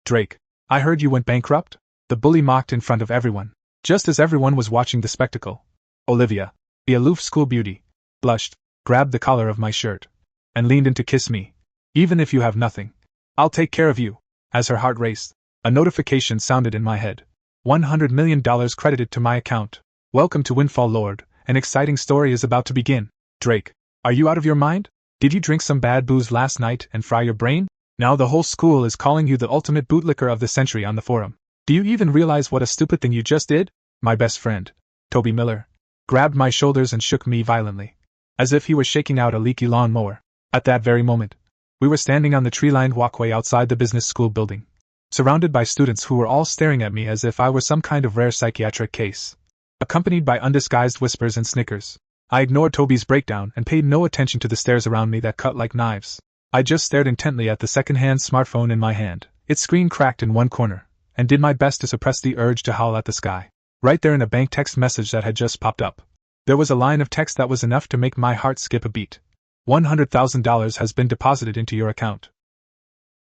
Drake, I heard you went bankrupt? The bully mocked in front of everyone, just as everyone was watching the spectacle. Olivia, the aloof school beauty, blushed, grabbed the collar of my shirt, and leaned in to kiss me. Even if you have nothing, I'll take care of you. As her heart raced, a notification sounded in my head. $100 million credited to my account. Welcome to Windfall, Lord. An exciting story is about to begin. Drake, are you out of your mind? Did you drink some bad booze last night and fry your brain? Now the whole school is calling you the ultimate bootlicker of the century on the forum. Do you even realize what a stupid thing you just did? My best friend, Toby Miller, grabbed my shoulders and shook me violently, as if he were shaking out a leaky lawnmower. At that very moment, we were standing on the tree-lined walkway outside the business school building, surrounded by students who were all staring at me as if I were some kind of rare psychiatric case. Accompanied by undisguised whispers and snickers, I ignored Toby's breakdown and paid no attention to the stares around me that cut like knives. I just stared intently at the second-hand smartphone in my hand. Its screen cracked in one corner, and did my best to suppress the urge to howl at the sky. Right there in a bank text message that had just popped up, there was a line of text that was enough to make my heart skip a beat. $100,000 has been deposited into your account.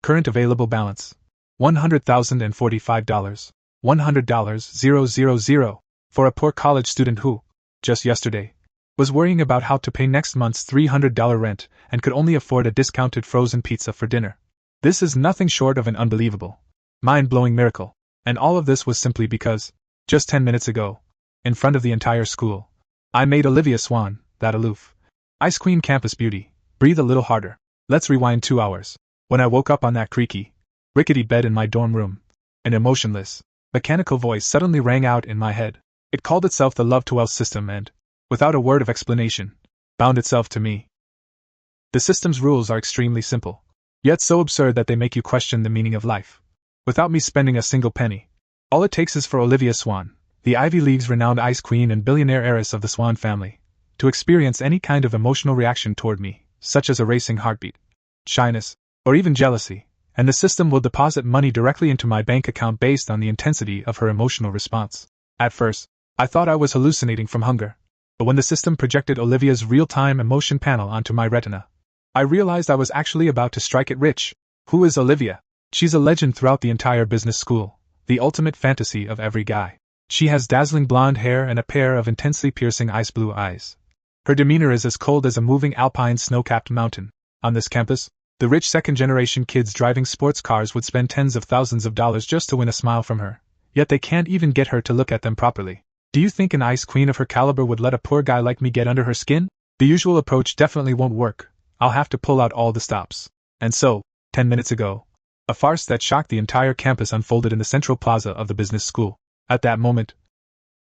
Current available balance: $100,045. $100, 000, for a poor college student who, just yesterday, was worrying about how to pay next month's $300 rent and could only afford a discounted frozen pizza for dinner. This is nothing short of an unbelievable, mind-blowing miracle, and all of this was simply because, just 10 minutes ago, in front of the entire school, I made Olivia Swann, that aloof, Ice Queen campus beauty, breathe a little harder. Let's rewind 2 hours. When I woke up on that creaky, rickety bed in my dorm room, an emotionless, mechanical voice suddenly rang out in my head. It called itself the Love to Wealth system and, without a word of explanation, bound itself to me. The system's rules are extremely simple, yet so absurd that they make you question the meaning of life. Without me spending a single penny, all it takes is for Olivia Swann, the Ivy League's renowned ice queen and billionaire heiress of the Swann family, to experience any kind of emotional reaction toward me, such as a racing heartbeat, shyness, or even jealousy, and the system will deposit money directly into my bank account based on the intensity of her emotional response. At first, I thought I was hallucinating from hunger, but when the system projected Olivia's real-time emotion panel onto my retina, I realized I was actually about to strike it rich. Who is Olivia? She's a legend throughout the entire business school, the ultimate fantasy of every guy. She has dazzling blonde hair and a pair of intensely piercing ice blue eyes. Her demeanor is as cold as a moving alpine snow-capped mountain. On this campus, the rich second-generation kids driving sports cars would spend tens of thousands of dollars just to win a smile from her, yet they can't even get her to look at them properly. Do you think an ice queen of her caliber would let a poor guy like me get under her skin? The usual approach definitely won't work. I'll have to pull out all the stops. And so, 10 minutes ago, a farce that shocked the entire campus unfolded in the central plaza of the business school. At that moment,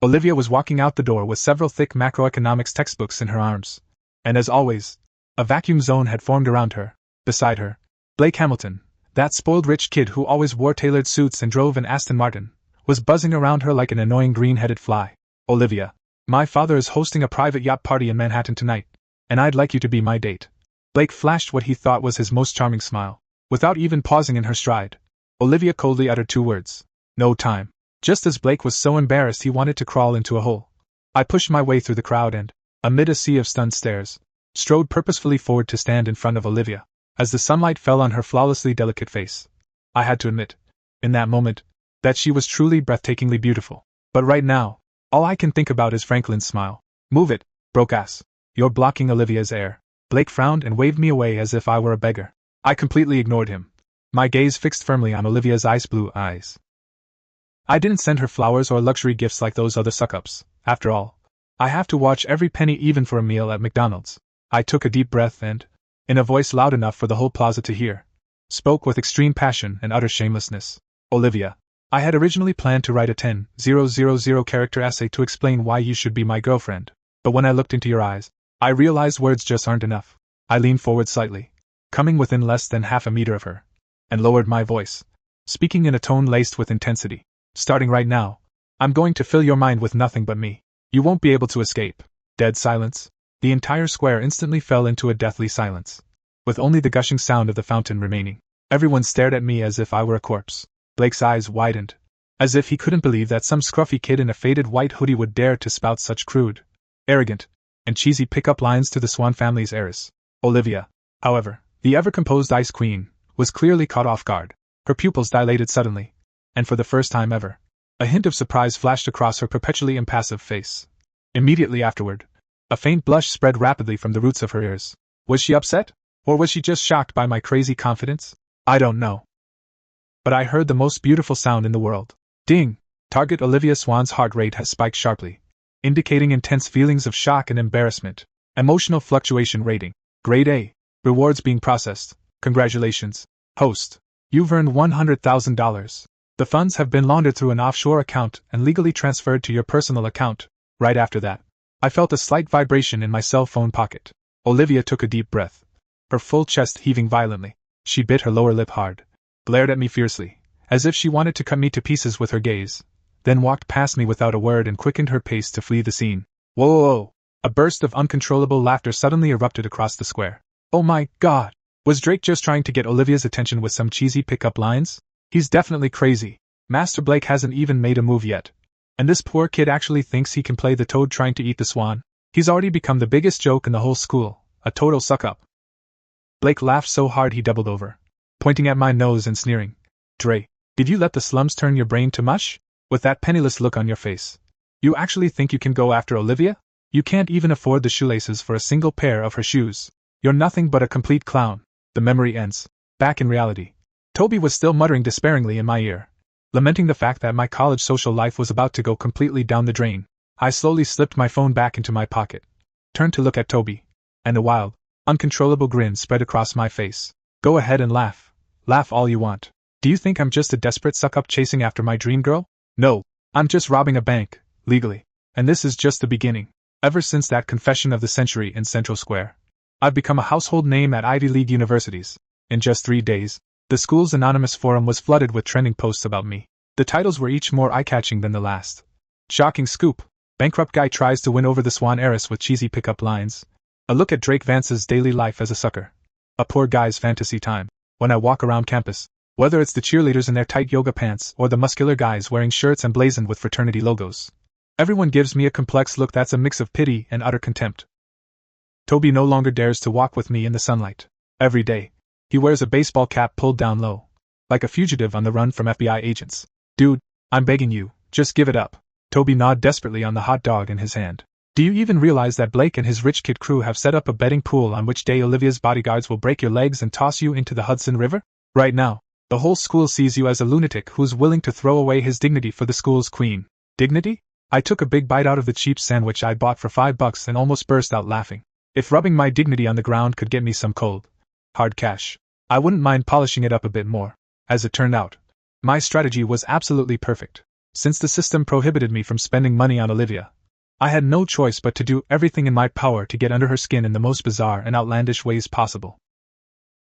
Olivia was walking out the door with several thick macroeconomics textbooks in her arms. And as always, a vacuum zone had formed around her. Beside her, Blake Hamilton, that spoiled rich kid who always wore tailored suits and drove an Aston Martin, was buzzing around her like an annoying green-headed fly. Olivia, my father is hosting a private yacht party in Manhattan tonight, and I'd like you to be my date. Blake flashed what he thought was his most charming smile. Without even pausing in her stride, Olivia coldly uttered 2 words. No time. Just as Blake was so embarrassed he wanted to crawl into a hole, I pushed my way through the crowd and, amid a sea of stunned stares, strode purposefully forward to stand in front of Olivia. As the sunlight fell on her flawlessly delicate face, I had to admit, in that moment, that she was truly breathtakingly beautiful. But right now, all I can think about is Franklin's smile. Move it, broke ass. You're blocking Olivia's air. Blake frowned and waved me away as if I were a beggar. I completely ignored him, my gaze fixed firmly on Olivia's ice blue eyes. I didn't send her flowers or luxury gifts like those other suck-ups. After all, I have to watch every penny even for a meal at McDonald's. I took a deep breath and, in a voice loud enough for the whole plaza to hear, spoke with extreme passion and utter shamelessness. Olivia, I had originally planned to write a 10,000 character essay to explain why you should be my girlfriend, but when I looked into your eyes, I realized words just aren't enough. I leaned forward slightly, coming within less than half a meter of her, and lowered my voice, speaking in a tone laced with intensity. Starting right now, I'm going to fill your mind with nothing but me. You won't be able to escape. Dead silence. The entire square instantly fell into a deathly silence, with only the gushing sound of the fountain remaining. Everyone stared at me as if I were a corpse. Blake's eyes widened, as if he couldn't believe that some scruffy kid in a faded white hoodie would dare to spout such crude, arrogant, and cheesy pick-up lines to the Swann family's heiress. Olivia, however, the ever-composed Ice Queen, was clearly caught off guard. Her pupils dilated suddenly, and for the first time ever, a hint of surprise flashed across her perpetually impassive face. Immediately afterward, a faint blush spread rapidly from the roots of her ears. Was she upset? Or was she just shocked by my crazy confidence? I don't know. But I heard the most beautiful sound in the world. Ding! Target Olivia Swann's heart rate has spiked sharply, indicating intense feelings of shock and embarrassment. Emotional fluctuation rating. Grade A. Rewards being processed. Congratulations, host. You've earned $100,000. The funds have been laundered through an offshore account and legally transferred to your personal account. Right after that, I felt a slight vibration in my cell phone pocket. Olivia took a deep breath, her full chest heaving violently. She bit her lower lip hard, glared at me fiercely, as if she wanted to cut me to pieces with her gaze, then walked past me without a word and quickened her pace to flee the scene. Whoa, whoa, whoa! A burst of uncontrollable laughter suddenly erupted across the square. Oh my God! Was Drake just trying to get Olivia's attention with some cheesy pickup lines? He's definitely crazy. Master Blake hasn't even made a move yet. And this poor kid actually thinks he can play the toad trying to eat the swan? He's already become the biggest joke in the whole school, a total suck-up. Blake laughed so hard he doubled over, pointing at my nose and sneering. Dre, did you let the slums turn your brain to mush? With that penniless look on your face, you actually think you can go after Olivia? You can't even afford the shoelaces for a single pair of her shoes. You're nothing but a complete clown. The memory ends. Back in reality, Toby was still muttering despairingly in my ear, lamenting the fact that my college social life was about to go completely down the drain. I slowly slipped my phone back into my pocket, turned to look at Toby, and a wild, uncontrollable grin spread across my face. Go ahead and laugh. Laugh all you want. Do you think I'm just a desperate suck-up chasing after my dream girl? No, I'm just robbing a bank, legally. And this is just the beginning. Ever since that confession of the century in Central Square, I've become a household name at Ivy League universities. In just 3 days, the school's anonymous forum was flooded with trending posts about me. The titles were each more eye-catching than the last. Shocking scoop. Bankrupt guy tries to win over the swan heiress with cheesy pickup lines. A look at Drake Vance's daily life as a sucker. A poor guy's fantasy time. When I walk around campus, whether it's the cheerleaders in their tight yoga pants or the muscular guys wearing shirts emblazoned with fraternity logos, everyone gives me a complex look that's a mix of pity and utter contempt. Toby no longer dares to walk with me in the sunlight. Every day, he wears a baseball cap pulled down low, like a fugitive on the run from FBI agents. Dude, I'm begging you, just give it up. Toby gnawed desperately on the hot dog in his hand. Do you even realize that Blake and his rich kid crew have set up a betting pool on which day Olivia's bodyguards will break your legs and toss you into the Hudson River? Right now, the whole school sees you as a lunatic who's willing to throw away his dignity for the school's queen. Dignity? I took a big bite out of the cheap sandwich I bought for $5 and almost burst out laughing. If rubbing my dignity on the ground could get me some cold, hard cash, I wouldn't mind polishing it up a bit more. As it turned out, my strategy was absolutely perfect. Since the system prohibited me from spending money on Olivia, I had no choice but to do everything in my power to get under her skin in the most bizarre and outlandish ways possible.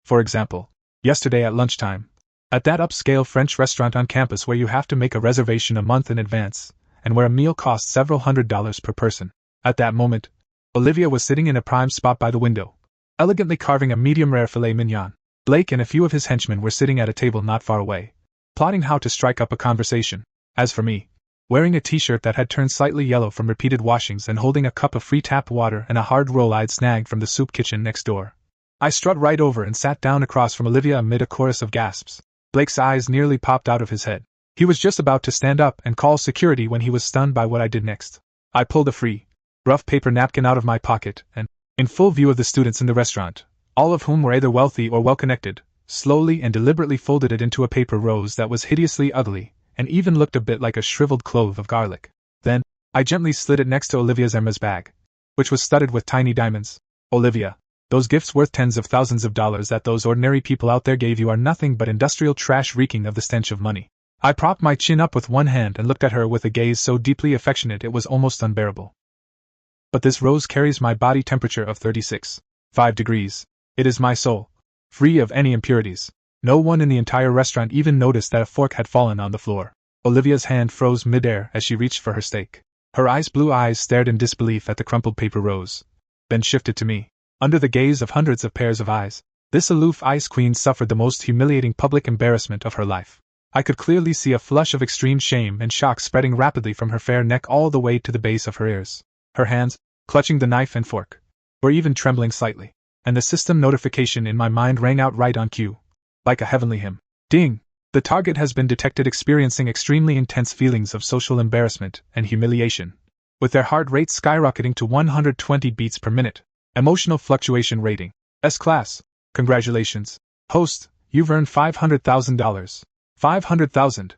For example, yesterday at lunchtime, at that upscale French restaurant on campus where you have to make a reservation a month in advance, and where a meal costs several $100s per person, at that moment, Olivia was sitting in a prime spot by the window, elegantly carving a medium-rare filet mignon. Blake and a few of his henchmen were sitting at a table not far away, plotting how to strike up a conversation. As for me, wearing a t-shirt that had turned slightly yellow from repeated washings and holding a cup of free tap water and a hard roll I'd snagged from the soup kitchen next door, I strutted right over and sat down across from Olivia amid a chorus of gasps. Blake's eyes nearly popped out of his head. He was just about to stand up and call security when he was stunned by what I did next. I pulled a free, rough paper napkin out of my pocket and, in full view of the students in the restaurant, all of whom were either wealthy or well-connected, slowly and deliberately folded it into a paper rose that was hideously ugly and even looked a bit like a shriveled clove of garlic. Then, I gently slid it next to Olivia's Hermes bag, which was studded with tiny diamonds. Olivia, those gifts worth tens of thousands of dollars that those ordinary people out there gave you are nothing but industrial trash reeking of the stench of money. I propped my chin up with one hand and looked at her with a gaze so deeply affectionate it was almost unbearable. But this rose carries my body temperature of 36.5 degrees. It is my soul, free of any impurities. No one in the entire restaurant even noticed that a fork had fallen on the floor. Olivia's hand froze midair as she reached for her steak. Her blue eyes stared in disbelief at the crumpled paper rose, then shifted to me. Under the gaze of hundreds of pairs of eyes, this aloof ice queen suffered the most humiliating public embarrassment of her life. I could clearly see a flush of extreme shame and shock spreading rapidly from her fair neck all the way to the base of her ears. Her hands, clutching the knife and fork, were even trembling slightly, and the system notification in my mind rang out right on cue, like a heavenly hymn. Ding! The target has been detected experiencing extremely intense feelings of social embarrassment and humiliation, with their heart rate skyrocketing to 120 beats per minute. Emotional fluctuation rating. S-class. Congratulations. Host, you've earned $500,000. 500,000.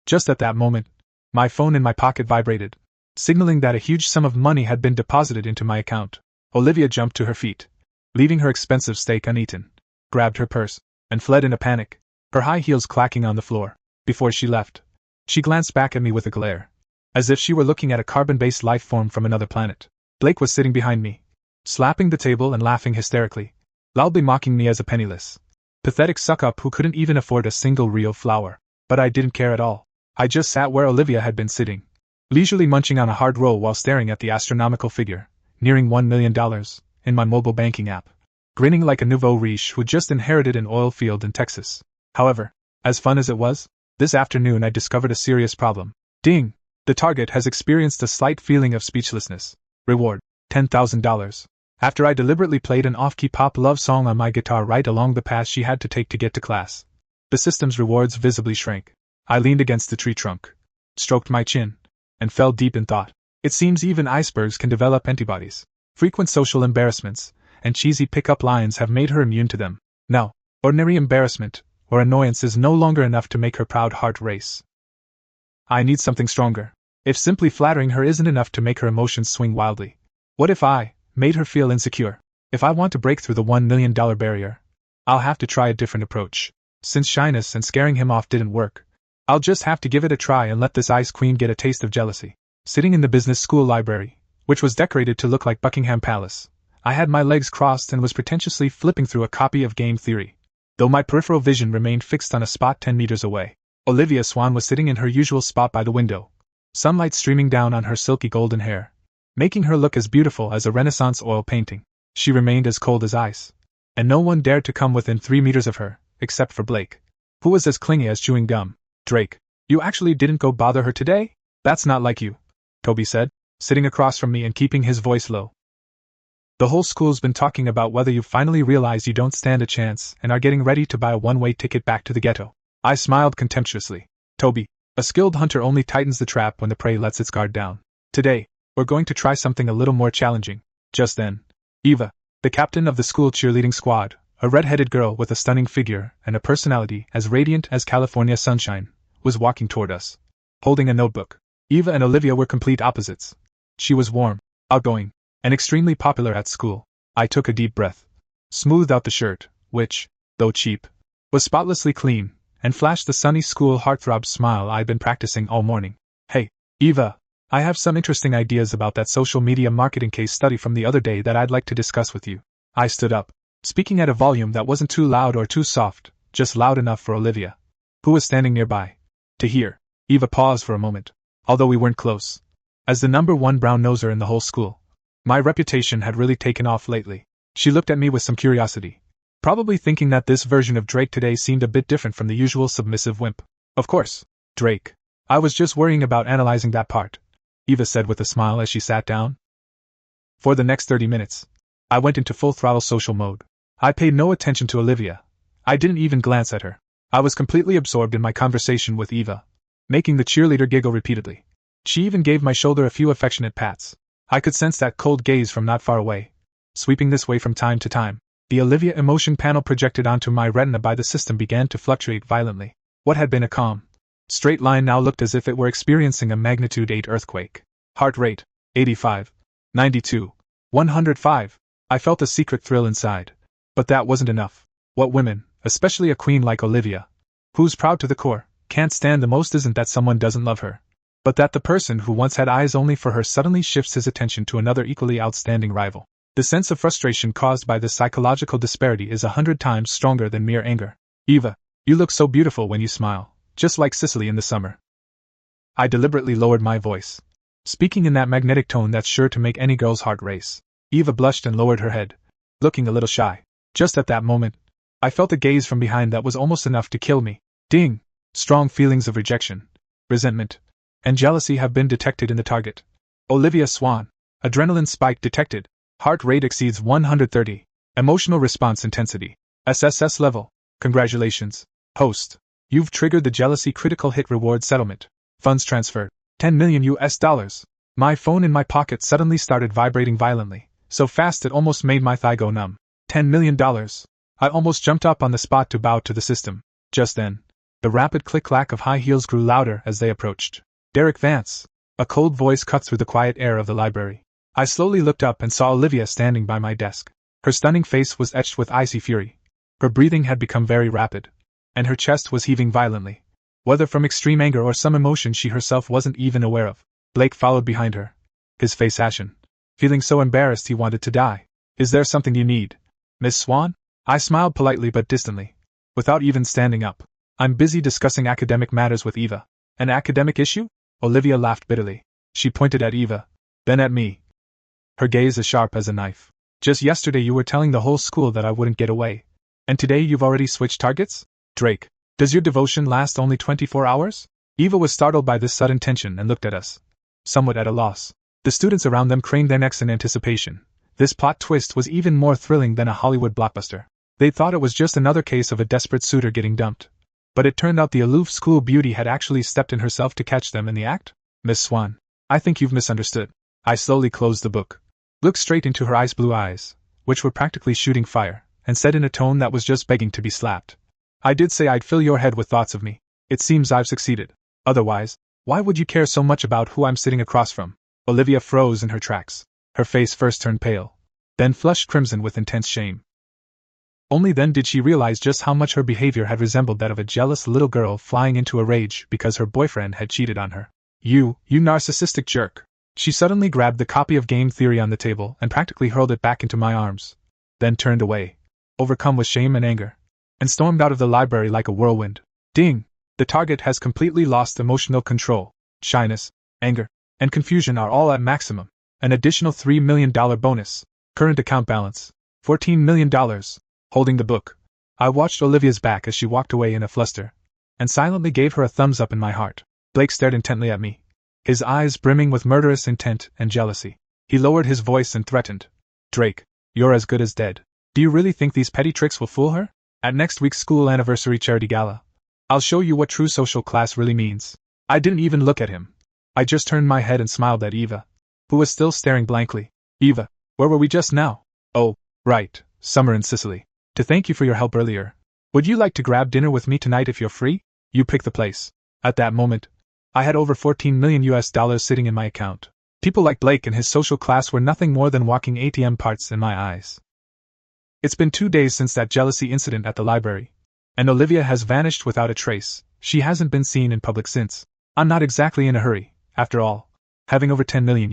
Just at that moment, my phone in my pocket vibrated, signaling that a huge sum of money had been deposited into my account. Olivia jumped to her feet, leaving her expensive steak uneaten, grabbed her purse, and fled in a panic, her high heels clacking on the floor. Before she left, she glanced back at me with a glare, as if she were looking at a carbon-based life form from another planet. Blake was sitting behind me, slapping the table and laughing hysterically, loudly mocking me as a penniless, pathetic suck-up who couldn't even afford a single real flower. But I didn't care at all. I just sat where Olivia had been sitting, leisurely munching on a hard roll while staring at the astronomical figure, nearing $1 million, in my mobile banking app, grinning like a nouveau riche who just inherited an oil field in Texas. However, as fun as it was, this afternoon I discovered a serious problem. Ding! The target has experienced a slight feeling of speechlessness. Reward, $10,000. After I deliberately played an off-key pop love song on my guitar right along the path she had to take to get to class, the system's rewards visibly shrank. I leaned against the tree trunk, stroked my chin, and fell deep in thought. It seems even icebergs can develop antibodies. Frequent social embarrassments and cheesy pick-up lines have made her immune to them. Now, ordinary embarrassment or annoyance is no longer enough to make her proud heart race. I need something stronger. If simply flattering her isn't enough to make her emotions swing wildly, what if I made her feel insecure? If I want to break through the $1 million barrier, I'll have to try a different approach. Since shyness and scaring him off didn't work, I'll just have to give it a try and let this ice queen get a taste of jealousy. Sitting in the business school library, which was decorated to look like Buckingham Palace, I had my legs crossed and was pretentiously flipping through a copy of Game Theory, though my peripheral vision remained fixed on a spot 10 meters away. Olivia Swann was sitting in her usual spot by the window, sunlight streaming down on her silky golden hair, making her look as beautiful as a Renaissance oil painting. She remained as cold as ice, and no one dared to come within 3 meters of her, except for Blake, who was as clingy as chewing gum. Drake, you actually didn't go bother her today? That's not like you, Toby said, sitting across from me and keeping his voice low. The whole school's been talking about whether you finally realize you don't stand a chance and are getting ready to buy a one-way ticket back to the ghetto. I smiled contemptuously. Toby, a skilled hunter only tightens the trap when the prey lets its guard down. Today, we're going to try something a little more challenging. Just then, Eva, the captain of the school cheerleading squad, a red-headed girl with a stunning figure and a personality as radiant as California sunshine, was walking toward us, holding a notebook. Eva and Olivia were complete opposites. She was warm, outgoing, and extremely popular at school. I took a deep breath, smoothed out the shirt, which, though cheap, was spotlessly clean, and flashed the sunny school heartthrob smile I'd been practicing all morning. Hey, Eva, I have some interesting ideas about that social media marketing case study from the other day that I'd like to discuss with you. I stood up, speaking at a volume that wasn't too loud or too soft, just loud enough for Olivia, who was standing nearby, to hear. Eva paused for a moment, although we weren't close. As the number one brown-noser in the whole school, my reputation had really taken off lately. She looked at me with some curiosity, probably thinking that this version of Drake today seemed a bit different from the usual submissive wimp. Of course, Drake. I was just worrying about analyzing that part, Eva said with a smile as she sat down. For the next 30 minutes, I went into full-throttle social mode. I paid no attention to Olivia. I didn't even glance at her. I was completely absorbed in my conversation with Eva, making the cheerleader giggle repeatedly. She even gave my shoulder a few affectionate pats. I could sense that cold gaze from not far away, sweeping this way from time to time. The Olivia emotion panel projected onto my retina by the system began to fluctuate violently. What had been a calm, straight line now looked as if it were experiencing a magnitude 8 earthquake. Heart rate, 85, 92, 105. I felt a secret thrill inside. But that wasn't enough. What women, especially a queen like Olivia, who's proud to the core, can't stand the most isn't that someone doesn't love her, but that the person who once had eyes only for her suddenly shifts his attention to another equally outstanding rival. The sense of frustration caused by this psychological disparity is 100 times stronger than mere anger. Eva, you look so beautiful when you smile, just like Sicily in the summer. I deliberately lowered my voice, speaking in that magnetic tone that's sure to make any girl's heart race. Eva blushed and lowered her head, looking a little shy. Just at that moment, I felt a gaze from behind that was almost enough to kill me. Ding! Strong feelings of rejection, resentment, and jealousy have been detected in the target. Olivia Swann. Adrenaline spike detected. Heart rate exceeds 130. Emotional response intensity. SSS level. Congratulations, host. You've triggered the jealousy critical hit reward settlement. Funds transferred. 10 million US dollars. My phone in my pocket suddenly started vibrating violently, so fast it almost made my thigh go numb. $10 million. I almost jumped up on the spot to bow to the system. Just then, the rapid click-clack of high heels grew louder as they approached. Drake Vance. A cold voice cut through the quiet air of the library. I slowly looked up and saw Olivia standing by my desk. Her stunning face was etched with icy fury. Her breathing had become very rapid, and her chest was heaving violently, whether from extreme anger or some emotion she herself wasn't even aware of. Blake followed behind her, his face ashen, feeling so embarrassed he wanted to die. Is there something you need, Miss Swann? I smiled politely but distantly, without even standing up. I'm busy discussing academic matters with Eva. An academic issue? Olivia laughed bitterly. She pointed at Eva, then at me, her gaze as sharp as a knife. Just yesterday you were telling the whole school that I wouldn't get away, and today you've already switched targets? Drake, does your devotion last only 24 hours? Eva was startled by this sudden tension and looked at us, somewhat at a loss. The students around them craned their necks in anticipation. This plot twist was even more thrilling than a Hollywood blockbuster. They thought it was just another case of a desperate suitor getting dumped. But it turned out the aloof school beauty had actually stepped in herself to catch them in the act? Miss Swann, I think you've misunderstood. I slowly closed the book, looked straight into her ice blue eyes, which were practically shooting fire, and said in a tone that was just begging to be slapped. I did say I'd fill your head with thoughts of me. It seems I've succeeded. Otherwise, why would you care so much about who I'm sitting across from? Olivia froze in her tracks. Her face first turned pale, then flushed crimson with intense shame. Only then did she realize just how much her behavior had resembled that of a jealous little girl flying into a rage because her boyfriend had cheated on her. You narcissistic jerk. She suddenly grabbed the copy of Game Theory on the table and practically hurled it back into my arms, then turned away, overcome with shame and anger, and stormed out of the library like a whirlwind. Ding! The target has completely lost emotional control. Shyness, anger, and confusion are all at maximum. An additional $3 million bonus. Current account balance, $14 million. Holding the book, I watched Olivia's back as she walked away in a fluster, and silently gave her a thumbs up in my heart. Blake stared intently at me, his eyes brimming with murderous intent and jealousy. He lowered his voice and threatened. Drake, you're as good as dead. Do you really think these petty tricks will fool her? At next week's school anniversary charity gala, I'll show you what true social class really means. I didn't even look at him. I just turned my head and smiled at Eva, who was still staring blankly. Eva, where were we just now? Oh, right, summer in Sicily. To thank you for your help earlier. Would you like to grab dinner with me tonight if you're free? You pick the place. At that moment, I had over 14 million US dollars sitting in my account. People like Blake and his social class were nothing more than walking ATM parts in my eyes. It's been 2 days since that jealousy incident at the library, and Olivia has vanished without a trace. She hasn't been seen in public since. I'm not exactly in a hurry, after all. Having over 10 million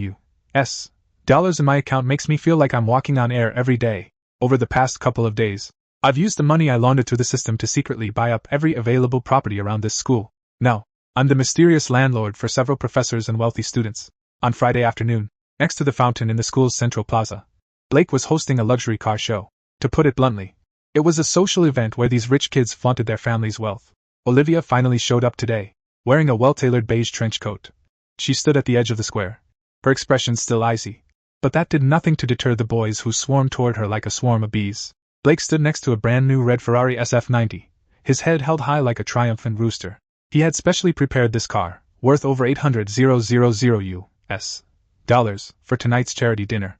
US dollars in my account makes me feel like I'm walking on air every day. Over the past couple of days, I've used the money I laundered through the system to secretly buy up every available property around this school. Now, I'm the mysterious landlord for several professors and wealthy students. On Friday afternoon, next to the fountain in the school's central plaza, Blake was hosting a luxury car show. To put it bluntly, it was a social event where these rich kids flaunted their family's wealth. Olivia finally showed up today, wearing a well-tailored beige trench coat. She stood at the edge of the square, her expression still icy. But that did nothing to deter the boys who swarmed toward her like a swarm of bees. Blake stood next to a brand new red Ferrari SF90, his head held high like a triumphant rooster. He had specially prepared this car, worth over $800,000 US dollars, for tonight's charity dinner.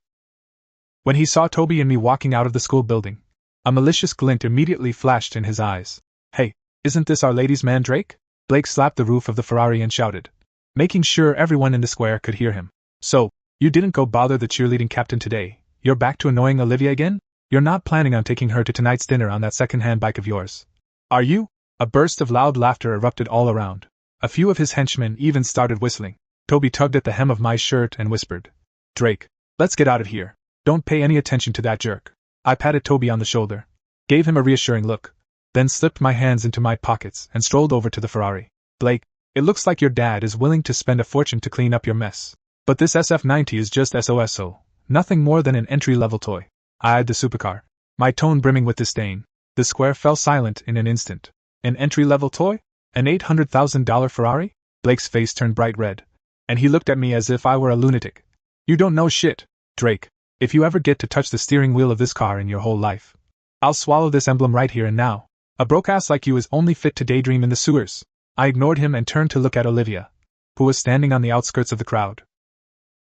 When he saw Toby and me walking out of the school building, a malicious glint immediately flashed in his eyes. Hey, isn't this our ladies' man Drake? Blake slapped the roof of the Ferrari and shouted, making sure everyone in the square could hear him. So, you didn't go bother the cheerleading captain today. You're back to annoying Olivia again? You're not planning on taking her to tonight's dinner on that second-hand bike of yours, are you? A burst of loud laughter erupted all around. A few of his henchmen even started whistling. Toby tugged at the hem of my shirt and whispered, Drake, let's get out of here. Don't pay any attention to that jerk. I patted Toby on the shoulder, gave him a reassuring look, then slipped my hands into my pockets and strolled over to the Ferrari. Blake, it looks like your dad is willing to spend a fortune to clean up your mess. But this SF90 is just SOSO, nothing more than an entry-level toy. I eyed the supercar, my tone brimming with disdain. The square fell silent in an instant. An entry-level toy? An $800,000 Ferrari? Blake's face turned bright red, and he looked at me as if I were a lunatic. You don't know shit, Drake. If you ever get to touch the steering wheel of this car in your whole life, I'll swallow this emblem right here and now. A broke ass like you is only fit to daydream in the sewers. I ignored him and turned to look at Olivia, who was standing on the outskirts of the crowd.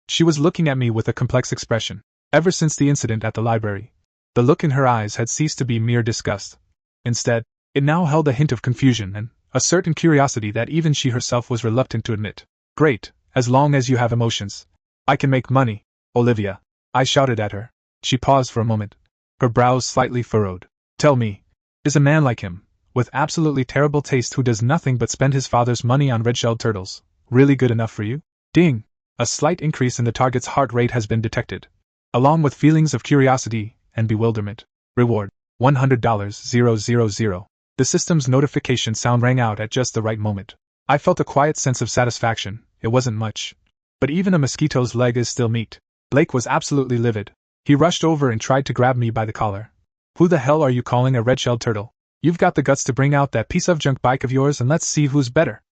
She was looking at me with a complex expression. Ever since the incident at the library, the look in her eyes had ceased to be mere disgust. Instead, it now held a hint of confusion and a certain curiosity that even she herself was reluctant to admit. Great, as long as you have emotions. I can make money, Olivia, I shouted at her. She paused for a moment, her brows slightly furrowed. Tell me, is a man like him, with absolutely terrible taste who does nothing but spend his father's money on red-shelled turtles, really good enough for you? Ding! A slight increase in the target's heart rate has been detected, along with feelings of curiosity and bewilderment. Reward, $100,000. The system's notification sound rang out at just the right moment. I felt a quiet sense of satisfaction. It wasn't much, but even a mosquito's leg is still meat. Blake was absolutely livid. He rushed over and tried to grab me by the collar. Who the hell are you calling a red-shelled turtle? You've got the guts to bring out that piece of junk bike of yours and let's see who's better.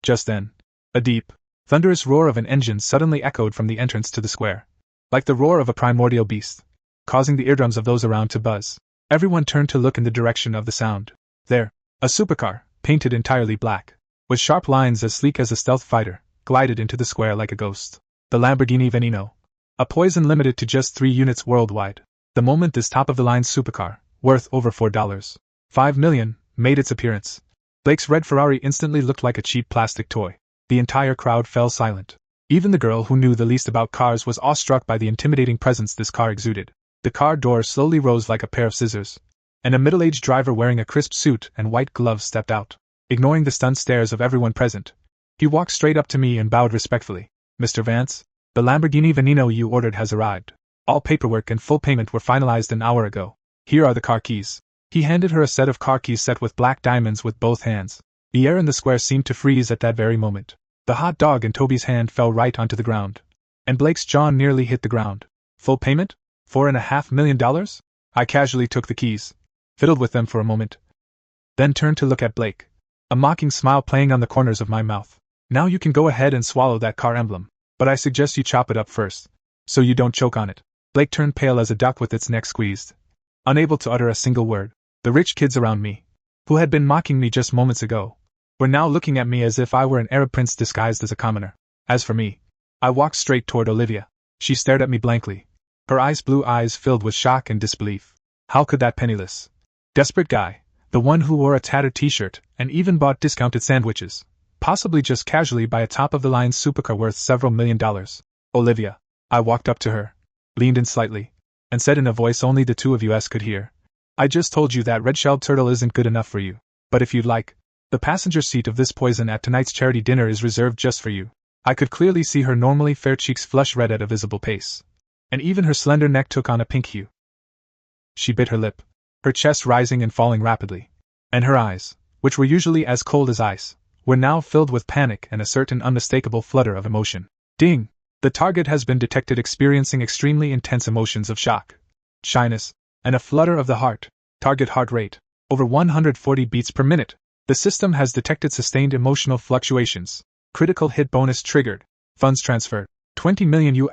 Just then, a deep, thunderous roar of an engine suddenly echoed from the entrance to the square, like the roar of a primordial beast, causing the eardrums of those around to buzz. Everyone turned to look in the direction of the sound. There, a supercar, painted entirely black, with sharp lines as sleek as a stealth fighter, glided into the square like a ghost. The Lamborghini Veneno, a poison limited to just 3 units worldwide. The moment this top-of-the-line supercar, worth over $4.5 million, made its appearance, Blake's red Ferrari instantly looked like a cheap plastic toy. The entire crowd fell silent. Even the girl who knew the least about cars was awestruck by the intimidating presence this car exuded. The car door slowly rose like a pair of scissors, and a middle-aged driver wearing a crisp suit and white gloves stepped out. Ignoring the stunned stares of everyone present, he walked straight up to me and bowed respectfully. Mr. Vance, the Lamborghini Veneno you ordered has arrived. All paperwork and full payment were finalized an hour ago. Here are the car keys. He handed her a set of car keys set with black diamonds with both hands. The air in the square seemed to freeze at that very moment. The hot dog in Toby's hand fell right onto the ground, and Blake's jaw nearly hit the ground. Full payment? $4.5 million? I casually took the keys, fiddled with them for a moment, then turned to look at Blake, a mocking smile playing on the corners of my mouth. Now you can go ahead and swallow that car emblem, but I suggest you chop it up first, so you don't choke on it. Blake turned pale as a duck with its neck squeezed, unable to utter a single word. The rich kids around me, who had been mocking me just moments ago, were now looking at me as if I were an Arab prince disguised as a commoner. As for me, I walked straight toward Olivia. She stared at me blankly, her blue eyes filled with shock and disbelief. How could that penniless, desperate guy, the one who wore a tattered t-shirt and even bought discounted sandwiches, possibly just casually buy a top-of-the-line supercar worth several $1 million? Olivia. I walked up to her, leaned in slightly, and said in a voice only the two of us could hear, I just told you that red-shelled turtle isn't good enough for you, but if you'd like, the passenger seat of this poison at tonight's charity dinner is reserved just for you. I could clearly see her normally fair cheeks flush red at a visible pace, and even her slender neck took on a pink hue. She bit her lip, her chest rising and falling rapidly, and her eyes, which were usually as cold as ice, were now filled with panic and a certain unmistakable flutter of emotion. Ding! The target has been detected experiencing extremely intense emotions of shock, shyness, and a flutter of the heart. Target heart rate, over 140 beats per minute. The system has detected sustained emotional fluctuations. Critical hit bonus triggered. Funds transferred. $20 million.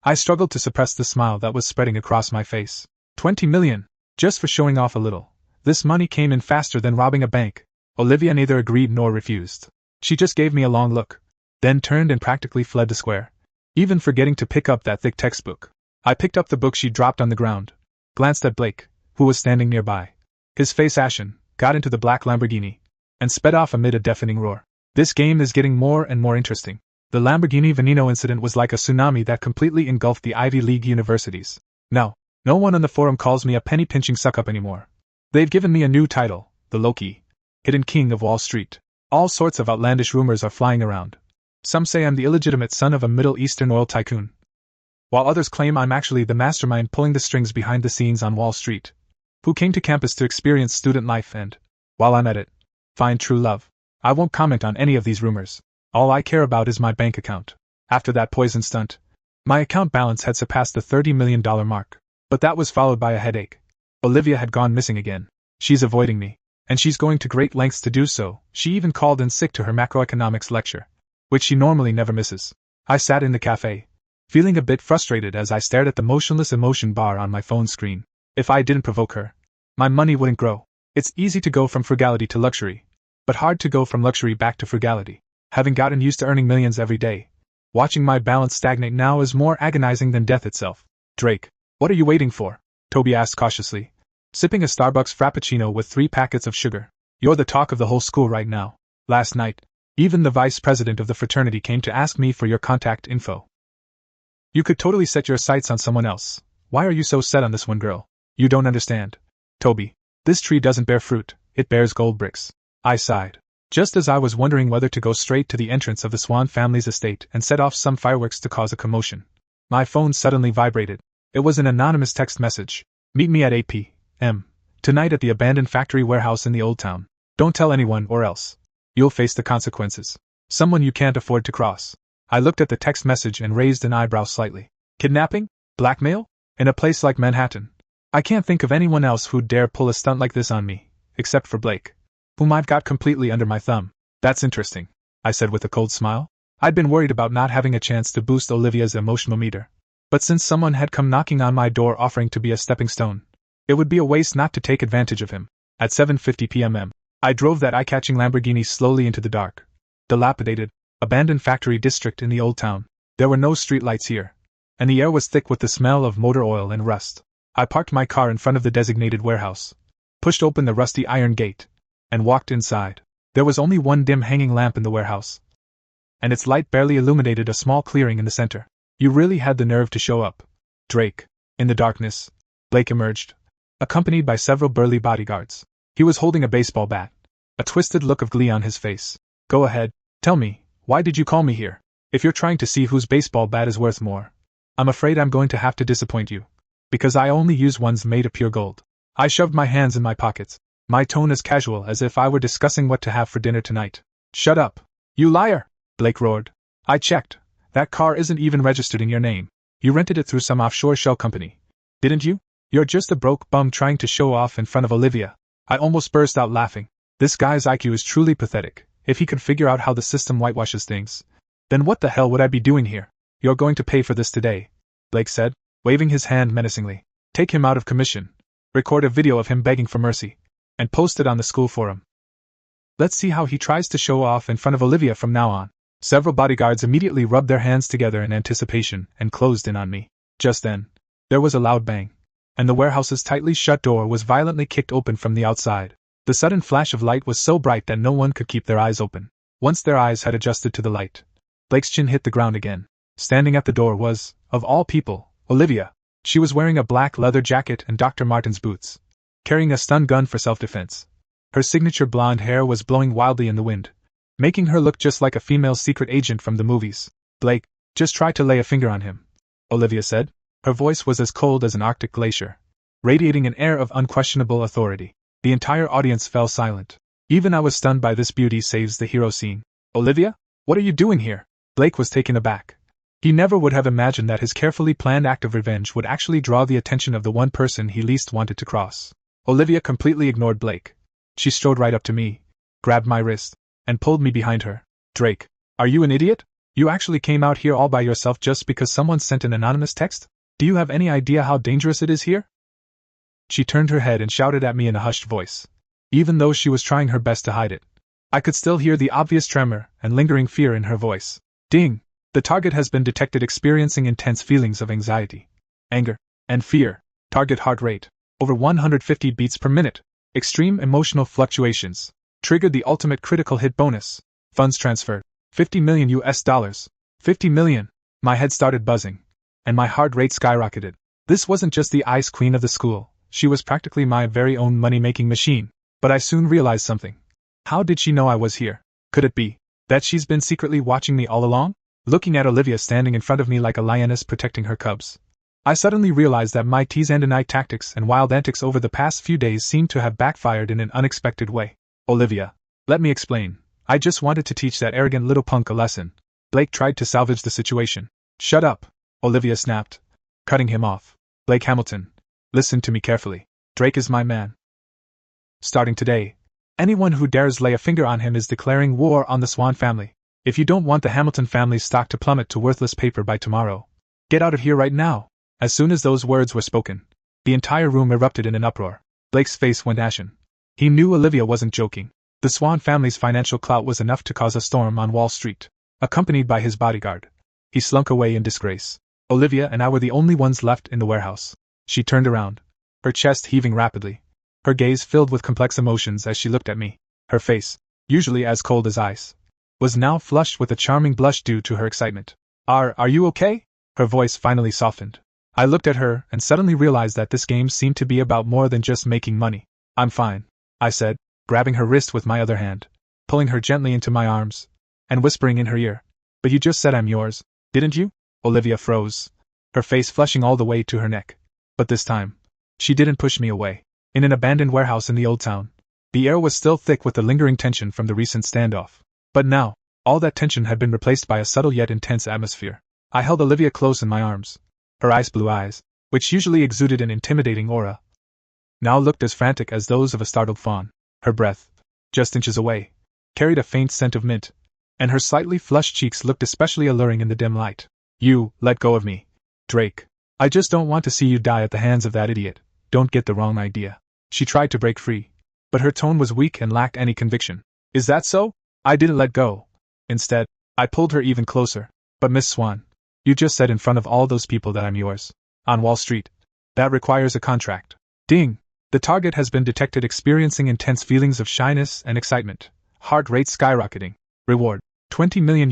I struggled to suppress the smile that was spreading across my face. $20 million. Just for showing off a little. This money came in faster than robbing a bank. Olivia neither agreed nor refused. She just gave me a long look, then turned and practically fled the square, even forgetting to pick up that thick textbook. I picked up the book she dropped on the ground, glanced at Blake, who was standing nearby, his face ashen, got into the black Lamborghini, and sped off amid a deafening roar. This game is getting more and more interesting. The Lamborghini Veneno incident was like a tsunami that completely engulfed the Ivy League universities. Now, no one on the forum calls me a penny-pinching suck-up anymore. They've given me a new title, the low-key, hidden king of Wall Street. All sorts of outlandish rumors are flying around. Some say I'm the illegitimate son of a Middle Eastern oil tycoon, while others claim I'm actually the mastermind pulling the strings behind the scenes on Wall Street, who came to campus to experience student life and, while I'm at it, find true love. I won't comment on any of these rumors. All I care about is my bank account. After that poison stunt, my account balance had surpassed the $30 million mark. But that was followed by a headache. Olivia had gone missing again. She's avoiding me, and she's going to great lengths to do so. She even called in sick to her macroeconomics lecture, which she normally never misses. I sat in the cafe, feeling a bit frustrated as I stared at the motionless emotion bar on my phone screen. If I didn't provoke her, my money wouldn't grow. It's easy to go from frugality to luxury, but hard to go from luxury back to frugality. Having gotten used to earning millions every day, watching my balance stagnate now is more agonizing than death itself. Drake, what are you waiting for? Toby asked cautiously, sipping a Starbucks Frappuccino with 3 packets of sugar. You're the talk of the whole school right now. Last night, even the vice president of the fraternity came to ask me for your contact info. You could totally set your sights on someone else. Why are you so set on this one girl? You don't understand. Toby, this tree doesn't bear fruit, it bears gold bricks. I sighed. Just as I was wondering whether to go straight to the entrance of the Swann family's estate and set off some fireworks to cause a commotion, my phone suddenly vibrated. It was an anonymous text message. Meet me at 8 p.m. tonight at the abandoned factory warehouse in the old town. Don't tell anyone or else you'll face the consequences. Someone you can't afford to cross. I looked at the text message and raised an eyebrow slightly. Kidnapping? Blackmail? In a place like Manhattan? I can't think of anyone else who'd dare pull a stunt like this on me, except for Blake, whom I've got completely under my thumb. That's interesting, I said with a cold smile. I'd been worried about not having a chance to boost Olivia's emotional meter. But since someone had come knocking on my door offering to be a stepping stone, it would be a waste not to take advantage of him. At 7:50 p.m. I drove that eye-catching Lamborghini slowly into the dark, dilapidated, abandoned factory district in the old town. There were no streetlights here, and the air was thick with the smell of motor oil and rust. I parked my car in front of the designated warehouse, pushed open the rusty iron gate, and walked inside. There was only one dim hanging lamp in the warehouse, and its light barely illuminated a small clearing in the center. You really had the nerve to show up, Drake. In the darkness, Blake emerged, accompanied by several burly bodyguards. He was holding a baseball bat, a twisted look of glee on his face. Go ahead, tell me, why did you call me here? If you're trying to see whose baseball bat is worth more, I'm afraid I'm going to have to disappoint you, because I only use ones made of pure gold. I shoved my hands in my pockets, my tone as casual as if I were discussing what to have for dinner tonight. Shut up, you liar! Blake roared. I checked. That car isn't even registered in your name. You rented it through some offshore shell company, didn't you? You're just a broke bum trying to show off in front of Olivia. I almost burst out laughing. This guy's IQ is truly pathetic. If he could figure out how the system whitewashes things, then what the hell would I be doing here? You're going to pay for this today, Blake said, waving his hand menacingly. Take him out of commission. Record a video of him begging for mercy, and post it on the school forum. Let's see how he tries to show off in front of Olivia from now on. Several bodyguards immediately rubbed their hands together in anticipation and closed in on me. Just then, there was a loud bang, and the warehouse's tightly shut door was violently kicked open from the outside. The sudden flash of light was so bright that no one could keep their eyes open. Once their eyes had adjusted to the light, Blake's chin hit the ground again. Standing at the door was, of all people, Olivia. She was wearing a black leather jacket and Dr. Martens boots, carrying a stun gun for self-defense. Her signature blonde hair was blowing wildly in the wind, making her look just like a female secret agent from the movies. Blake, just try to lay a finger on him, Olivia said. Her voice was as cold as an Arctic glacier, radiating an air of unquestionable authority. The entire audience fell silent. Even I was stunned by this beauty saves the hero scene. Olivia? What are you doing here? Blake was taken aback. He never would have imagined that his carefully planned act of revenge would actually draw the attention of the one person he least wanted to cross. Olivia completely ignored Blake. She strode right up to me, grabbed my wrist, and pulled me behind her. Drake, are you an idiot? You actually came out here all by yourself just because someone sent an anonymous text? Do you have any idea how dangerous it is here? She turned her head and shouted at me in a hushed voice. Even though she was trying her best to hide it, I could still hear the obvious tremor and lingering fear in her voice. Ding! The target has been detected experiencing intense feelings of anxiety, anger, and fear. Target heart rate, over 150 beats per minute. Extreme emotional fluctuations. Triggered the ultimate critical hit bonus. Funds transferred. $50 million US. 50 million. My head started buzzing, and my heart rate skyrocketed. This wasn't just the ice queen of the school. She was practically my very own money-making machine. But I soon realized something. How did she know I was here? Could it be that she's been secretly watching me all along? Looking at Olivia standing in front of me like a lioness protecting her cubs, I suddenly realized that my tease-and-deny tactics and wild antics over the past few days seemed to have backfired in an unexpected way. Olivia, let me explain. I just wanted to teach that arrogant little punk a lesson. Blake tried to salvage the situation. Shut up, Olivia snapped, cutting him off. Blake Hamilton, listen to me carefully. Drake is my man. Starting today, anyone who dares lay a finger on him is declaring war on the Swann family. If you don't want the Hamilton family's stock to plummet to worthless paper by tomorrow, get out of here right now. As soon as those words were spoken, the entire room erupted in an uproar. Blake's face went ashen. He knew Olivia wasn't joking. The Swann family's financial clout was enough to cause a storm on Wall Street. Accompanied by his bodyguard, he slunk away in disgrace. Olivia and I were the only ones left in the warehouse. She turned around, her chest heaving rapidly, her gaze filled with complex emotions as she looked at me. Her face, usually as cold as ice, was now flushed with a charming blush due to her excitement. Are you okay? Her voice finally softened. I looked at her and suddenly realized that this game seemed to be about more than just making money. I'm fine, I said, grabbing her wrist with my other hand, pulling her gently into my arms, and whispering in her ear. But you just said I'm yours, didn't you? Olivia froze, her face flushing all the way to her neck. But this time, she didn't push me away. In an abandoned warehouse in the old town, the air was still thick with the lingering tension from the recent standoff. But now, all that tension had been replaced by a subtle yet intense atmosphere. I held Olivia close in my arms. Her ice blue eyes, which usually exuded an intimidating aura, now looked as frantic as those of a startled fawn. Her breath, just inches away, carried a faint scent of mint, and her slightly flushed cheeks looked especially alluring in the dim light. You, let go of me, Drake. I just don't want to see you die at the hands of that idiot. Don't get the wrong idea. She tried to break free, but her tone was weak and lacked any conviction. Is that so? I didn't let go. Instead, I pulled her even closer. But Miss Swann, you just said in front of all those people that I'm yours. On Wall Street. That requires a contract. Ding! The target has been detected experiencing intense feelings of shyness and excitement. Heart rate skyrocketing. Reward, $20 million.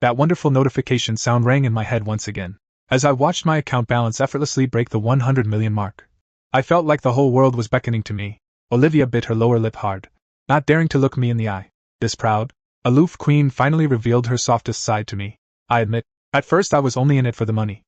That wonderful notification sound rang in my head once again, as I watched my account balance effortlessly break the 100 million mark. I felt like the whole world was beckoning to me. Olivia bit her lower lip hard, not daring to look me in the eye. This proud, aloof queen finally revealed her softest side to me. I admit, at first I was only in it for the money.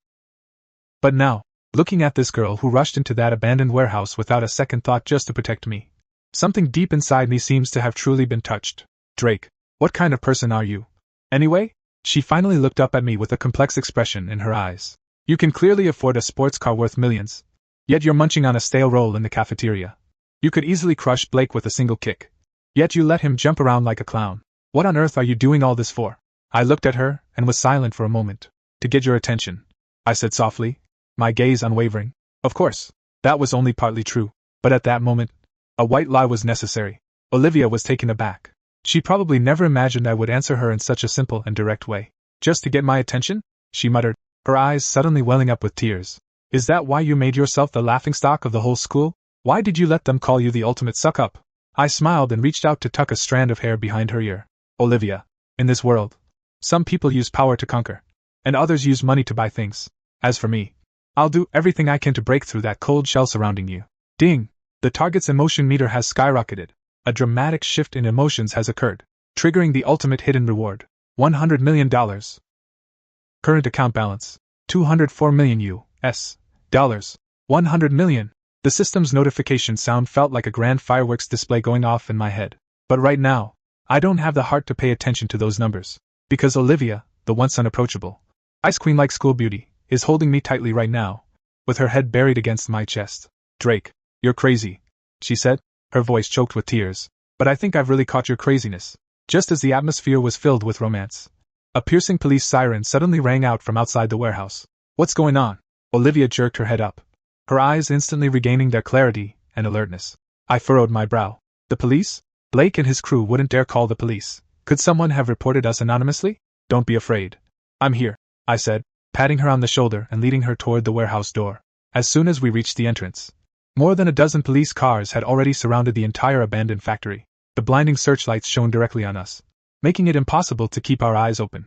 But now, looking at this girl who rushed into that abandoned warehouse without a second thought just to protect me, something deep inside me seems to have truly been touched. Drake, what kind of person are you? Anyway? She finally looked up at me with a complex expression in her eyes. You can clearly afford a sports car worth millions, yet you're munching on a stale roll in the cafeteria. You could easily crush Blake with a single kick, yet you let him jump around like a clown. What on earth are you doing all this for? I looked at her and was silent for a moment. To get your attention, I said softly, my gaze unwavering. Of course, that was only partly true, but at that moment, a white lie was necessary. Olivia was taken aback. She probably never imagined I would answer her in such a simple and direct way. Just to get my attention? She muttered, her eyes suddenly welling up with tears. Is that why you made yourself the laughingstock of the whole school? Why did you let them call you the ultimate suck-up? I smiled and reached out to tuck a strand of hair behind her ear. Olivia, in this world, some people use power to conquer, and others use money to buy things. As for me, I'll do everything I can to break through that cold shell surrounding you. Ding! The target's emotion meter has skyrocketed. A dramatic shift in emotions has occurred, triggering the ultimate hidden reward, $100 million. Current account balance, $204 million US dollars. 100 million. The system's notification sound felt like a grand fireworks display going off in my head. But right now, I don't have the heart to pay attention to those numbers, because Olivia, the once unapproachable, ice queen-like school beauty, is holding me tightly right now, with her head buried against my chest. Drake, you're crazy, she said, her voice choked with tears. But I think I've really caught your craziness. Just as the atmosphere was filled with romance, a piercing police siren suddenly rang out from outside the warehouse. What's going on? Olivia jerked her head up, her eyes instantly regaining their clarity and alertness. I furrowed my brow. The police? Blake and his crew wouldn't dare call the police. Could someone have reported us anonymously? Don't be afraid. I'm here, I said, patting her on the shoulder and leading her toward the warehouse door. As soon as we reached the entrance, more than a dozen police cars had already surrounded the entire abandoned factory. The blinding searchlights shone directly on us, making it impossible to keep our eyes open.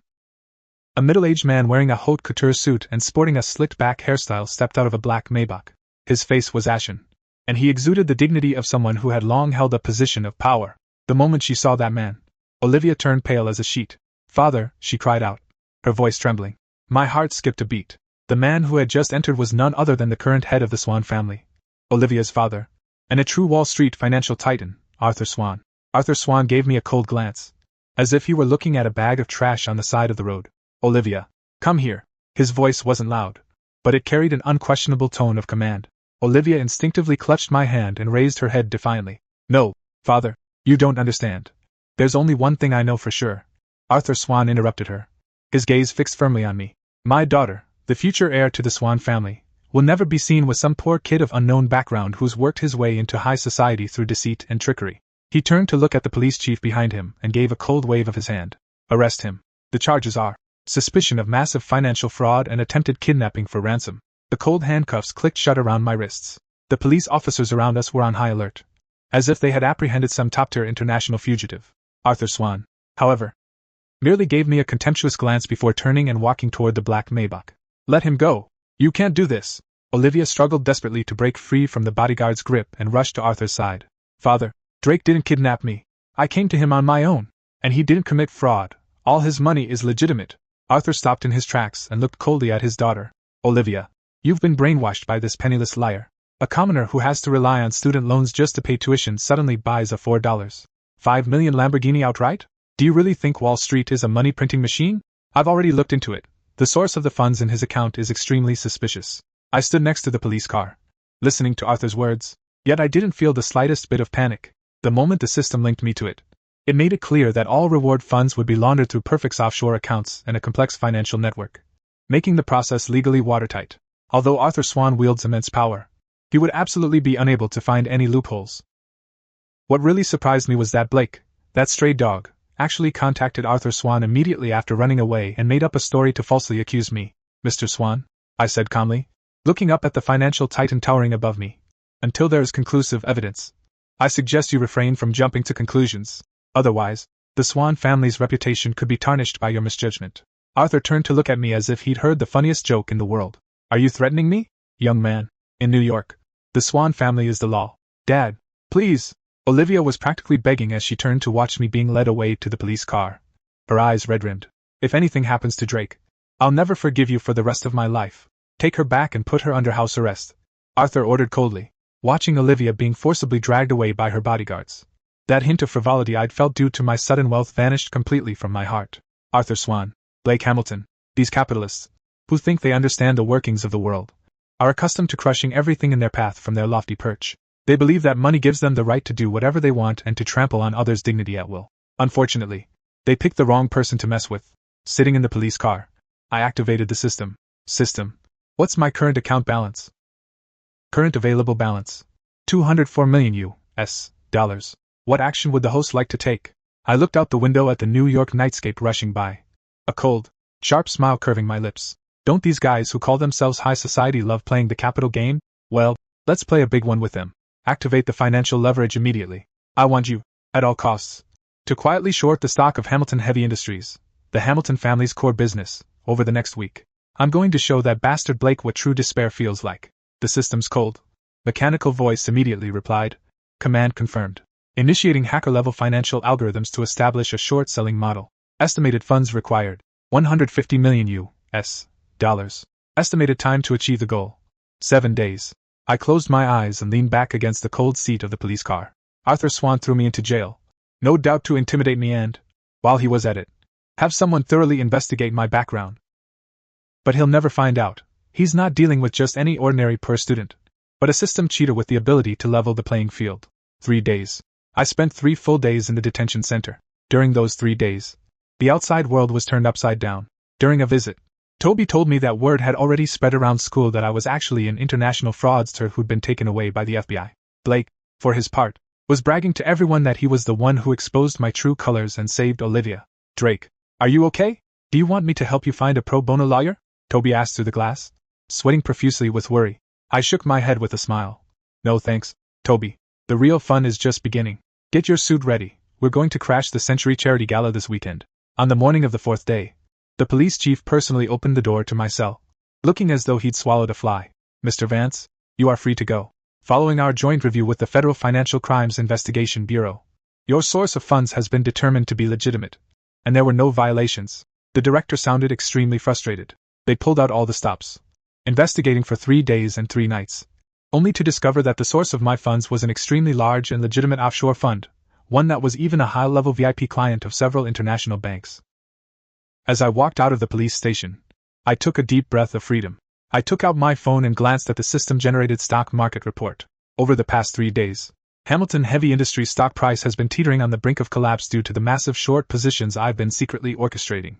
A middle-aged man wearing a haute couture suit and sporting a slicked-back hairstyle stepped out of a black Maybach. His face was ashen, and he exuded the dignity of someone who had long held a position of power. The moment she saw that man, Olivia turned pale as a sheet. "Father," she cried out, her voice trembling. My heart skipped a beat. The man who had just entered was none other than the current head of the Swann family, Olivia's father, and a true Wall Street financial titan, Arthur Swann. Arthur Swann gave me a cold glance, as if he were looking at a bag of trash on the side of the road. "Olivia, come here." His voice wasn't loud, but it carried an unquestionable tone of command. Olivia instinctively clutched my hand and raised her head defiantly. "No, father, you don't understand. There's only one thing I know for sure." Arthur Swann interrupted her, his gaze fixed firmly on me. "My daughter, the future heir to the Swann family, will never be seen with some poor kid of unknown background who's worked his way into high society through deceit and trickery. He turned to look at the police chief behind him and gave a cold wave of his hand. Arrest him. The charges are suspicion of massive financial fraud and attempted kidnapping for ransom. The cold handcuffs clicked shut around my wrists. The police officers around us were on high alert, as if they had apprehended some top-tier international fugitive. Arthur Swann, however, merely gave me a contemptuous glance before turning and walking toward the black Maybach. Let him go. You can't do this. Olivia struggled desperately to break free from the bodyguard's grip and rushed to Arthur's side. Father, Drake didn't kidnap me. I came to him on my own. And he didn't commit fraud. All his money is legitimate. Arthur stopped in his tracks and looked coldly at his daughter. Olivia, you've been brainwashed by this penniless liar. A commoner who has to rely on student loans just to pay tuition suddenly buys a $4.5 million Lamborghini outright? Do you really think Wall Street is a money-printing machine? I've already looked into it. The source of the funds in his account is extremely suspicious. I stood next to the police car, listening to Arthur's words, yet I didn't feel the slightest bit of panic. The moment the system linked me to it, it made it clear that all reward funds would be laundered through Perfect's offshore accounts and a complex financial network, making the process legally watertight. Although Arthur Swann wields immense power, he would absolutely be unable to find any loopholes. What really surprised me was that Blake, that stray dog, actually contacted Arthur Swann immediately after running away and made up a story to falsely accuse me. Mr. Swann, I said calmly, looking up at the financial titan towering above me. Until there is conclusive evidence, I suggest you refrain from jumping to conclusions. Otherwise, the Swann family's reputation could be tarnished by your misjudgment. Arthur turned to look at me as if he'd heard the funniest joke in the world. Are you threatening me? Young man, in New York, the Swann family is the law. Dad, please! Olivia was practically begging as she turned to watch me being led away to the police car. Her eyes red-rimmed. If anything happens to Drake, I'll never forgive you for the rest of my life. Take her back and put her under house arrest, Arthur ordered coldly, watching Olivia being forcibly dragged away by her bodyguards. That hint of frivolity I'd felt due to my sudden wealth vanished completely from my heart. Arthur Swann, Blake Hamilton, these capitalists, who think they understand the workings of the world, are accustomed to crushing everything in their path from their lofty perch. They believe that money gives them the right to do whatever they want and to trample on others' dignity at will. Unfortunately, they picked the wrong person to mess with. Sitting in the police car, I activated the system. System. What's my current account balance? Current available balance. $204 million US dollars. What action would the host like to take? I looked out the window at the New York nightscape rushing by, a cold, sharp smile curving my lips. Don't these guys who call themselves high society love playing the capital game? Well, let's play a big one with them. Activate the financial leverage immediately. I want you, at all costs, to quietly short the stock of Hamilton Heavy Industries, the Hamilton family's core business, over the next week. I'm going to show that bastard Blake what true despair feels like. The system's cold, mechanical voice immediately replied. Command confirmed. Initiating hacker-level financial algorithms to establish a short-selling model. Estimated funds required. $150 million US dollars. Estimated time to achieve the goal. 7 days. I closed my eyes and leaned back against the cold seat of the police car. Arthur Swann threw me into jail. No doubt to intimidate me and, while he was at it, have someone thoroughly investigate my background. But he'll never find out. He's not dealing with just any ordinary poor student, but a system cheater with the ability to level the playing field. 3 days. I spent 3 full days in the detention center. During those 3 days, the outside world was turned upside down. During a visit, Toby told me that word had already spread around school that I was actually an international fraudster who'd been taken away by the FBI. Blake, for his part, was bragging to everyone that he was the one who exposed my true colors and saved Olivia. Drake, are you okay? Do you want me to help you find a pro bono lawyer? Toby asked through the glass, sweating profusely with worry. I shook my head with a smile. No thanks, Toby. The real fun is just beginning. Get your suit ready. We're going to crash the Century Charity Gala this weekend. On the morning of the 4th day, the police chief personally opened the door to my cell, looking as though he'd swallowed a fly. Mr. Vance, you are free to go. Following our joint review with the Federal Financial Crimes Investigation Bureau, your source of funds has been determined to be legitimate, and there were no violations. The director sounded extremely frustrated. They pulled out all the stops, investigating for 3 days and 3 nights, only to discover that the source of my funds was an extremely large and legitimate offshore fund, one that was even a high-level VIP client of several international banks. As I walked out of the police station, I took a deep breath of freedom. I took out my phone and glanced at the system-generated stock market report. Over the past 3 days, Hamilton Heavy Industries stock price has been teetering on the brink of collapse due to the massive short positions I've been secretly orchestrating.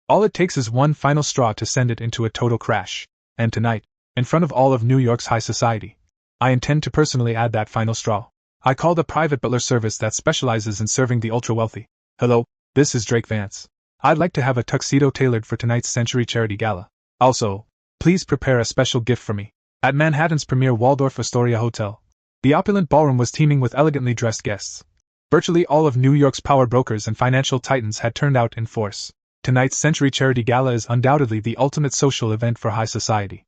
All it takes is one final straw to send it into a total crash. And tonight, In front of all of New York's high society. I intend to personally add that final straw. I called a private butler service that specializes in serving the ultra-wealthy. Hello, this is Drake Vance. I'd like to have a tuxedo tailored for tonight's Century Charity Gala. Also, please prepare a special gift for me. At Manhattan's premier Waldorf Astoria Hotel, the opulent ballroom was teeming with elegantly dressed guests. Virtually all of New York's power brokers and financial titans had turned out in force. Tonight's Century Charity Gala is undoubtedly the ultimate social event for high society.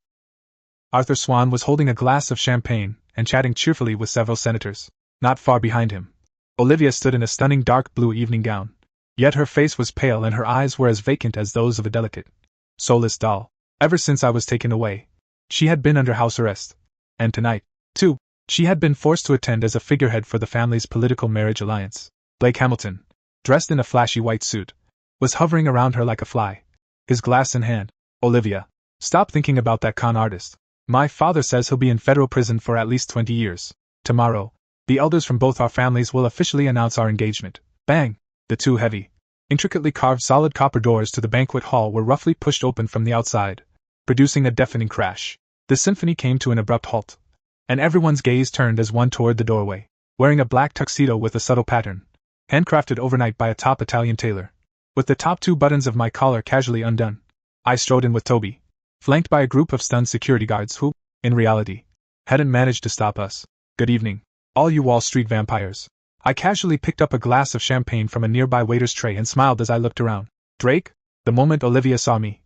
Arthur Swann was holding a glass of champagne and chatting cheerfully with several senators. Not far behind him, Olivia stood in a stunning dark blue evening gown. Yet her face was pale and her eyes were as vacant as those of a delicate, soulless doll. Ever since I was taken away, she had been under house arrest. And tonight, too, she had been forced to attend as a figurehead for the family's political marriage alliance. Blake Hamilton, dressed in a flashy white suit, was hovering around her like a fly, his glass in hand. Olivia, stop thinking about that con artist. My father says he'll be in federal prison for at least 20 years. Tomorrow, the elders from both our families will officially announce our engagement. Bang! The two heavy, intricately carved solid copper doors to the banquet hall were roughly pushed open from the outside, producing a deafening crash. The symphony came to an abrupt halt, and everyone's gaze turned as one toward the doorway. Wearing a black tuxedo with a subtle pattern, handcrafted overnight by a top Italian tailor, with the top two buttons of my collar casually undone, I strode in with Toby, flanked by a group of stunned security guards who, in reality, hadn't managed to stop us. Good evening, all you Wall Street vampires. I casually picked up a glass of champagne from a nearby waiter's tray and smiled as I looked around. Drake? The moment Olivia saw me,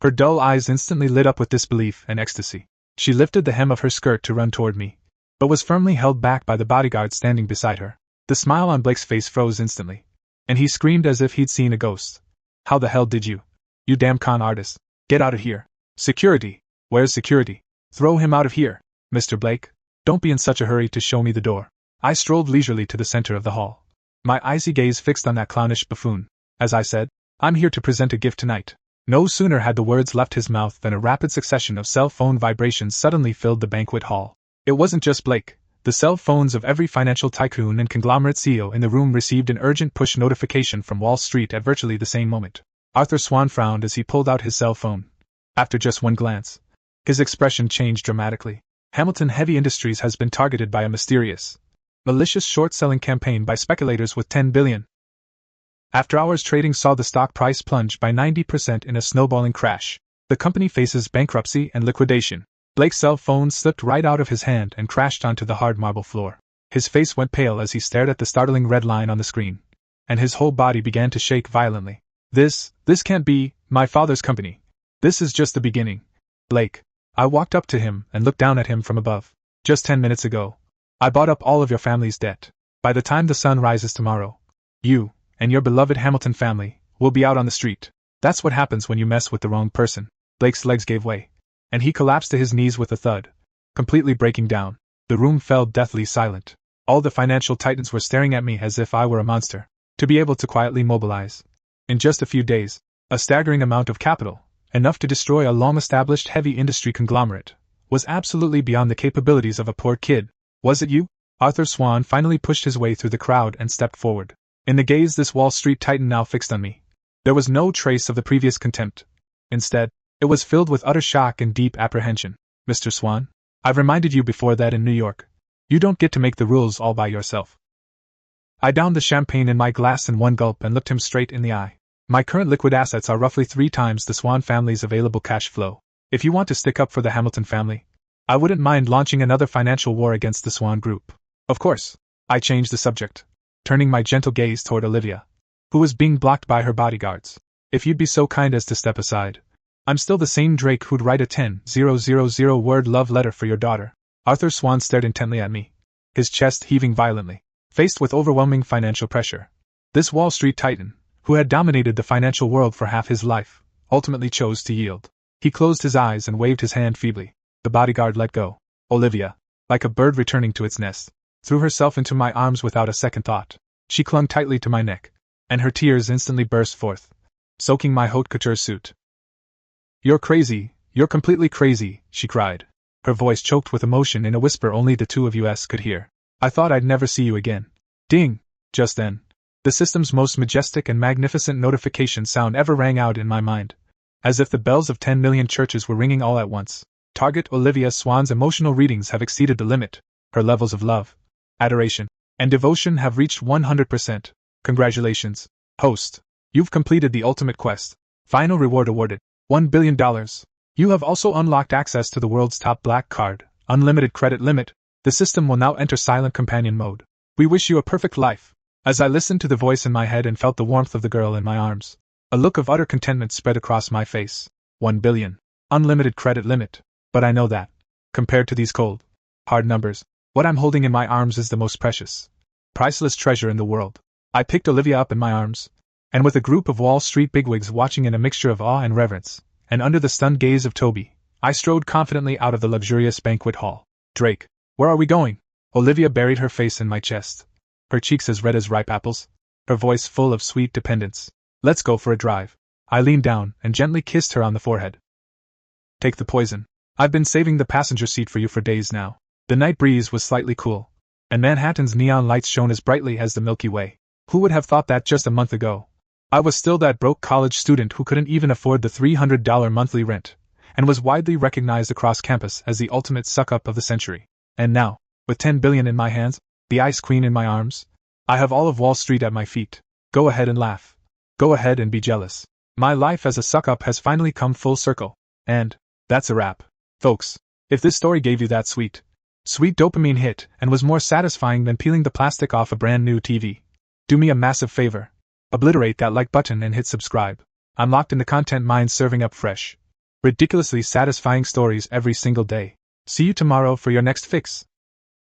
her dull eyes instantly lit up with disbelief and ecstasy. She lifted the hem of her skirt to run toward me, but was firmly held back by the bodyguard standing beside her. The smile on Blake's face froze instantly, and he screamed as if he'd seen a ghost. How the hell did you? You damn con artist. Get out of here. Security. Where's security? Throw him out of here. Mr. Blake, don't be in such a hurry to show me the door. I strolled leisurely to the center of the hall, my icy gaze fixed on that clownish buffoon. As I said, I'm here to present a gift tonight. No sooner had the words left his mouth than a rapid succession of cell phone vibrations suddenly filled the banquet hall. It wasn't just Blake. The cell phones of every financial tycoon and conglomerate CEO in the room received an urgent push notification from Wall Street at virtually the same moment. Arthur Swann frowned as he pulled out his cell phone. After just one glance, his expression changed dramatically. Hamilton Heavy Industries has been targeted by a mysterious, malicious short-selling campaign by speculators with $10 billion. After-hours trading saw the stock price plunge by 90% in a snowballing crash. The company faces bankruptcy and liquidation. Blake's cell phone slipped right out of his hand and crashed onto the hard marble floor. His face went pale as he stared at the startling red line on the screen, and his whole body began to shake violently. This can't be my father's company. This is just the beginning. Blake. I walked up to him and looked down at him from above. Just 10 minutes ago, I bought up all of your family's debt. By the time the sun rises tomorrow, you and your beloved Hamilton family will be out on the street. That's what happens when you mess with the wrong person. Blake's legs gave way, and he collapsed to his knees with a thud, completely breaking down. The room fell deathly silent. All the financial titans were staring at me as if I were a monster. To be able to quietly mobilize, in just a few days, a staggering amount of capital, enough to destroy a long-established heavy industry conglomerate, was absolutely beyond the capabilities of a poor kid. Was it you? Arthur Swann finally pushed his way through the crowd and stepped forward. In the gaze this Wall Street titan now fixed on me, there was no trace of the previous contempt. Instead, it was filled with utter shock and deep apprehension. Mr. Swann, I've reminded you before that in New York, you don't get to make the rules all by yourself. I downed the champagne in my glass in one gulp and looked him straight in the eye. My current liquid assets are roughly 3 times the Swann family's available cash flow. If you want to stick up for the Hamilton family, I wouldn't mind launching another financial war against the Swann Group. Of course. I changed the subject, turning my gentle gaze toward Olivia, who was being blocked by her bodyguards. If you'd be so kind as to step aside. I'm still the same Drake who'd write a 10,000-word love letter for your daughter. Arthur Swann stared intently at me, his chest heaving violently. Faced with overwhelming financial pressure, this Wall Street titan, who had dominated the financial world for half his life, ultimately chose to yield. He closed his eyes and waved his hand feebly. The bodyguard let go. Olivia, like a bird returning to its nest, threw herself into my arms without a second thought. She clung tightly to my neck, and her tears instantly burst forth, soaking my haute couture suit. You're crazy, you're completely crazy, she cried, her voice choked with emotion in a whisper only the two of us could hear. I thought I'd never see you again. Ding! Just then, the system's most majestic and magnificent notification sound ever rang out in my mind, as if the bells of 10 million churches were ringing all at once. Target Olivia Swann's emotional readings have exceeded the limit. Her levels of love, adoration, and devotion have reached 100%. Congratulations, host. You've completed the ultimate quest. Final reward awarded, $1 billion. You have also unlocked access to the world's top black card, unlimited credit limit. The system will now enter silent companion mode. We wish you a perfect life. As I listened to the voice in my head and felt the warmth of the girl in my arms, a look of utter contentment spread across my face. 1 billion. Unlimited credit limit. But I know that, compared to these cold, hard numbers, what I'm holding in my arms is the most precious, priceless treasure in the world. I picked Olivia up in my arms, and with a group of Wall Street bigwigs watching in a mixture of awe and reverence, and under the stunned gaze of Toby, I strode confidently out of the luxurious banquet hall. Drake, where are we going? Olivia buried her face in my chest, her cheeks as red as ripe apples, her voice full of sweet dependence. Let's go for a drive. I leaned down and gently kissed her on the forehead. Take the poison. I've been saving the passenger seat for you for days now. The night breeze was slightly cool, and Manhattan's neon lights shone as brightly as the Milky Way. Who would have thought that just a month ago? I was still that broke college student who couldn't even afford the $300 monthly rent, and was widely recognized across campus as the ultimate suck-up of the century. And now, with $10 billion in my hands, the Ice Queen in my arms, I have all of Wall Street at my feet. Go ahead and laugh. Go ahead and be jealous. My life as a suck-up has finally come full circle. And that's a wrap. Folks, if this story gave you that sweet dopamine hit and was more satisfying than peeling the plastic off a brand new TV, do me a massive favor. Obliterate that like button and hit subscribe. I'm locked in the content mine serving up fresh, ridiculously satisfying stories every single day. See you tomorrow for your next fix.